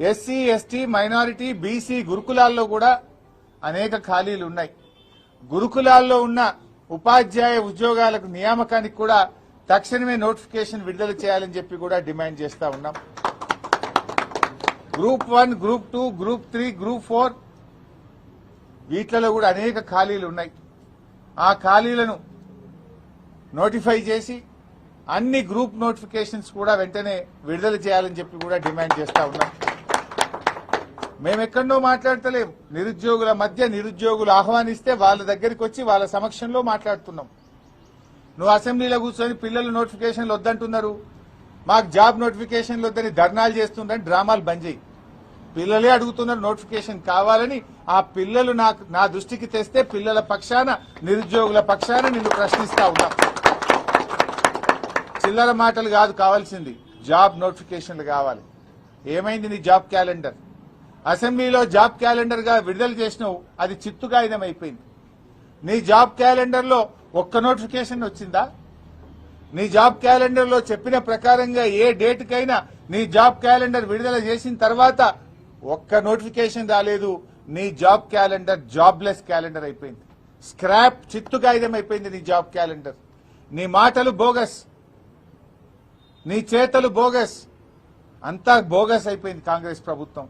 SC ST minority BC గురుకులాల్లో కూడా అనేక ఖాళీలు ఉన్నాయి. గురుకులాల్లో ఉన్న ఉపాధ్యాయ ఉద్యోగాలకు నియామకానికి కూడా తక్షణమే నోటిఫికేషన్ విడుదల చేయాలని చెప్పి కూడా డిమాండ్ చేస్తా ఉన్నాం. గ్రూప్ 1, గ్రూప్ 2, గ్రూప్ 3, గ్రూప్ 4 వీటిలో కూడా అనేక ఖాళీలు ఉన్నాయి. ఆ ఖాళీలను నోటిఫై చేసి అన్ని గ్రూప్ నోటిఫికేషన్స్ కూడా వెంటనే విడుదల చేయాలని చెప్పి కూడా డిమాండ్ చేస్తా ఉన్నాం. మేమెక్కడో మాట్లాడతలేము. నిరుద్యోగుల మధ్య నిరుద్యోగులు ఆహ్వానిస్తే వాళ్ళ దగ్గరికి వచ్చి వాళ్ళ సమక్షంలో మాట్లాడుతున్నాం. నువ్వు అసెంబ్లీలో కూర్చొని పిల్లలు నోటిఫికేషన్లు వద్దంటున్నారు, మాకు జాబ్ నోటిఫికేషన్లు వద్దని ధర్నాలు చేస్తుందని డ్రామాలు బంద్ చేయి. పిల్లలే అడుగుతున్నారు నోటిఫికేషన్ కావాలని. ఆ పిల్లలు నా దృష్టికి తెస్తే పిల్లల పక్షాన నిరుద్యోగుల పక్షాన నిన్ను ప్రశ్నిస్తా ఉన్నా. చిల్లర మాటలు కాదు కావాల్సింది, జాబ్ నోటిఫికేషన్లు కావాలి. ఏమైంది నీ జాబ్ క్యాలెండర్? అసెంబ్లీలో జాబ్ క్యాలెండర్ గా విడుదల చేసినావు, అది చిత్తుగాయిదం అయిపోయింది. నీ జాబ్ క్యాలెండర్ లో ఒక్క నోటిఫికేషన్ వచ్చిందా? నీ జాబ్ క్యాలెండర్ లో చెప్పిన ప్రకారంగా ఏ డేట్ కైనా నీ జాబ్ క్యాలెండర్ విడుదల చేసిన తర్వాత ఒక్క నోటిఫికేషన్ రాలేదు. నీ జాబ్ క్యాలెండర్ జాబ్లెస్ క్యాలెండర్ అయిపోయింది. స్క్రాప్ చిత్తుగాయిదం అయిపోయింది నీ జాబ్ క్యాలెండర్. నీ మాటలు బోగస్, నీ చేతలు బోగస్, అంతా బోగస్ అయిపోయింది కాంగ్రెస్ ప్రభుత్వం.